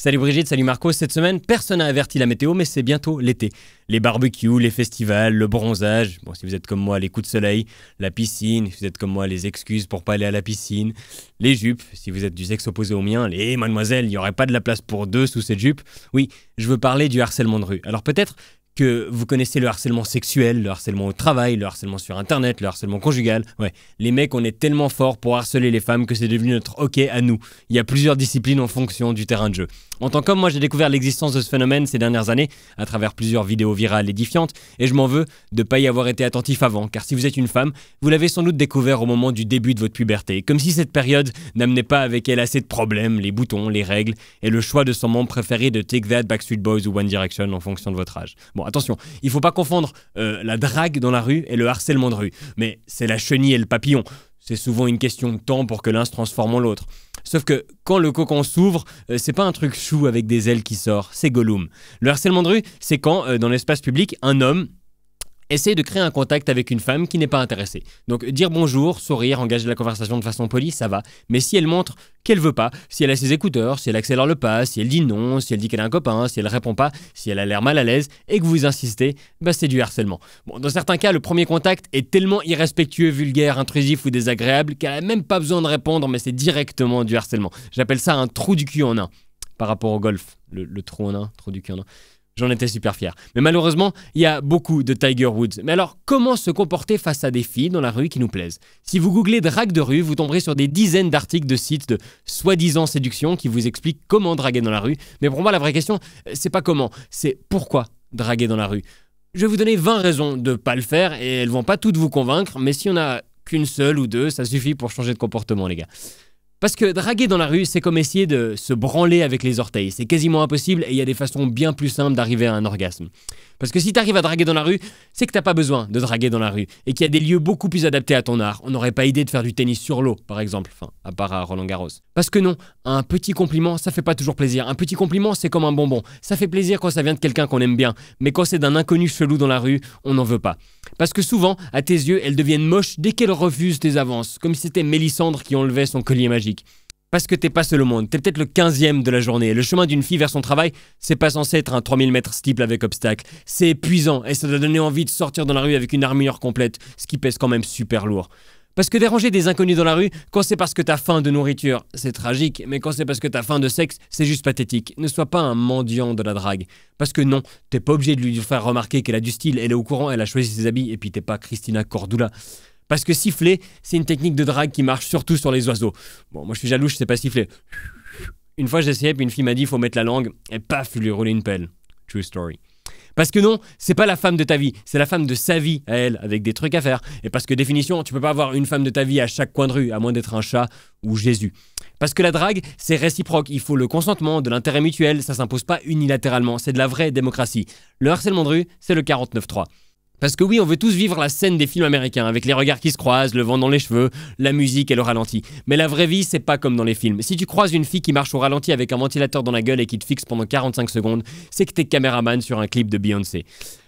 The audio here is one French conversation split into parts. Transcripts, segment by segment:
Salut Brigitte, salut Marco. Cette semaine, personne n'a averti la météo, mais c'est bientôt l'été. Les barbecues, les festivals, le bronzage. Bon, si vous êtes comme moi, les coups de soleil, la piscine. Si vous êtes comme moi, les excuses pour pas aller à la piscine. Les jupes, si vous êtes du sexe opposé au mien. Les mademoiselles, il n'y aurait pas de la place pour deux sous cette jupe. Oui, je veux parler du harcèlement de rue. Alors peut-être que vous connaissez le harcèlement sexuel, le harcèlement au travail, le harcèlement sur internet, le harcèlement conjugal. Ouais, les mecs, on est tellement forts pour harceler les femmes que c'est devenu notre hockey à nous. Il y a plusieurs disciplines en fonction du terrain de jeu. En tant qu'homme, moi j'ai découvert l'existence de ce phénomène ces dernières années à travers plusieurs vidéos virales édifiantes et je m'en veux de ne pas y avoir été attentif avant, car si vous êtes une femme, vous l'avez sans doute découvert au moment du début de votre puberté, comme si cette période n'amenait pas avec elle assez de problèmes, les boutons, les règles et le choix de son membre préféré de Take That, Backstreet Boys ou One Direction en fonction de votre âge. Bon, attention, il faut pas confondre la drague dans la rue et le harcèlement de rue, mais c'est la chenille et le papillon. C'est souvent une question de temps pour que l'un se transforme en l'autre. Sauf que quand le cocon s'ouvre, c'est pas un truc chou avec des ailes qui sort, c'est Gollum. Le harcèlement de rue, c'est quand, dans l'espace public, un homme essaie de créer un contact avec une femme qui n'est pas intéressée. Donc dire bonjour, sourire, engager la conversation de façon polie, ça va. Mais si elle montre qu'elle veut pas, si elle a ses écouteurs, si elle accélère le pas, si elle dit non, si elle dit qu'elle a un copain, si elle répond pas, si elle a l'air mal à l'aise et que vous insistez, bah c'est du harcèlement. Bon, dans certains cas, le premier contact est tellement irrespectueux, vulgaire, intrusif ou désagréable qu'elle a même pas besoin de répondre, mais c'est directement du harcèlement. J'appelle ça un trou du cul en un. Par rapport au golf, le trou en un, trou du cul en un. J'en étais super fier. Mais malheureusement, il y a beaucoup de Tiger Woods. Mais alors, comment se comporter face à des filles dans la rue qui nous plaisent? Si vous googlez drague de rue, vous tomberez sur des dizaines d'articles de sites de soi-disant séduction qui vous expliquent comment draguer dans la rue. Mais pour moi, la vraie question, c'est pas comment, c'est pourquoi draguer dans la rue. Je vais vous donner 20 raisons de pas le faire et elles vont pas toutes vous convaincre, mais si on a qu'une seule ou deux, ça suffit pour changer de comportement, les gars. Parce que draguer dans la rue, c'est comme essayer de se branler avec les orteils. C'est quasiment impossible et il y a des façons bien plus simples d'arriver à un orgasme. Parce que si t'arrives à draguer dans la rue, c'est que t'as pas besoin de draguer dans la rue et qu'il y a des lieux beaucoup plus adaptés à ton art. On n'aurait pas idée de faire du tennis sur l'eau, par exemple. Enfin, à part à Roland-Garros. Parce que non, un petit compliment, ça fait pas toujours plaisir. Un petit compliment, c'est comme un bonbon. Ça fait plaisir quand ça vient de quelqu'un qu'on aime bien. Mais quand c'est d'un inconnu chelou dans la rue, on n'en veut pas. Parce que souvent, à tes yeux, elles deviennent moches dès qu'elles refusent tes avances. Comme si c'était Mélisandre qui enlevait son collier magique. Parce que t'es pas seul au monde, t'es peut-être le 15e de la journée. Le chemin d'une fille vers son travail, c'est pas censé être un 3000 mètres steeple avec obstacle. C'est épuisant et ça doit donner envie de sortir dans la rue avec une armure complète, ce qui pèse quand même super lourd. Parce que déranger des inconnus dans la rue, quand c'est parce que t'as faim de nourriture, c'est tragique, mais quand c'est parce que t'as faim de sexe, c'est juste pathétique. Ne sois pas un mendiant de la drague. Parce que non, t'es pas obligé de lui faire remarquer qu'elle a du style, elle est au courant, elle a choisi ses habits, et puis t'es pas Christina Cordula. Parce que siffler, c'est une technique de drague qui marche surtout sur les oiseaux. Bon, moi je suis jaloux, je sais pas siffler. Une fois j'essayais, puis une fille m'a dit faut mettre la langue, et paf, je lui ai roulé une pelle. True story. Parce que non, c'est pas la femme de ta vie, c'est la femme de sa vie à elle, avec des trucs à faire. Et parce que définition, tu peux pas avoir une femme de ta vie à chaque coin de rue, à moins d'être un chat ou Jésus. Parce que la drague, c'est réciproque, il faut le consentement, de l'intérêt mutuel, ça s'impose pas unilatéralement, c'est de la vraie démocratie. Le harcèlement de rue, c'est le 49.3. Parce que oui, on veut tous vivre la scène des films américains, avec les regards qui se croisent, le vent dans les cheveux, la musique et le ralenti. Mais la vraie vie, c'est pas comme dans les films. Si tu croises une fille qui marche au ralenti avec un ventilateur dans la gueule et qui te fixe pendant 45 secondes, c'est que t'es caméraman sur un clip de Beyoncé.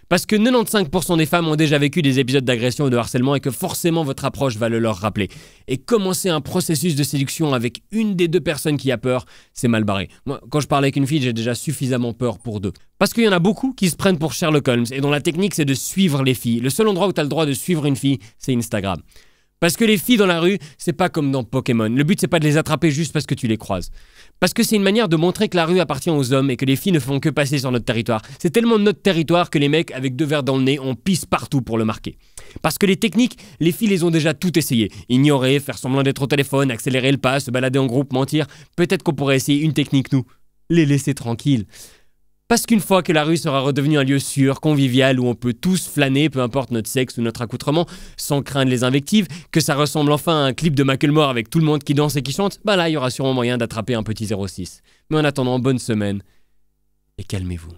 Parce que 95% des femmes ont déjà vécu des épisodes d'agression ou de harcèlement et que forcément votre approche va le leur rappeler. Et commencer un processus de séduction avec une des deux personnes qui a peur, c'est mal barré. Moi, quand je parle avec une fille, j'ai déjà suffisamment peur pour deux. Parce qu'il y en a beaucoup qui se prennent pour Sherlock Holmes et dont la technique c'est de suivre les filles. Le seul endroit où tu as le droit de suivre une fille, c'est Instagram. Parce que les filles dans la rue, c'est pas comme dans Pokémon. Le but, c'est pas de les attraper juste parce que tu les croises. Parce que c'est une manière de montrer que la rue appartient aux hommes et que les filles ne font que passer sur notre territoire. C'est tellement notre territoire que les mecs, avec 2 verres dans le nez, on pisse partout pour le marquer. Parce que les techniques, les filles les ont déjà toutes essayées. Ignorer, faire semblant d'être au téléphone, accélérer le pas, se balader en groupe, mentir. Peut-être qu'on pourrait essayer une technique, nous. Les laisser tranquilles. Parce qu'une fois que la rue sera redevenue un lieu sûr, convivial, où on peut tous flâner, peu importe notre sexe ou notre accoutrement, sans craindre les invectives, que ça ressemble enfin à un clip de Macklemore avec tout le monde qui danse et qui chante, bah là, il y aura sûrement moyen d'attraper un petit 06. Mais en attendant, bonne semaine, et calmez-vous.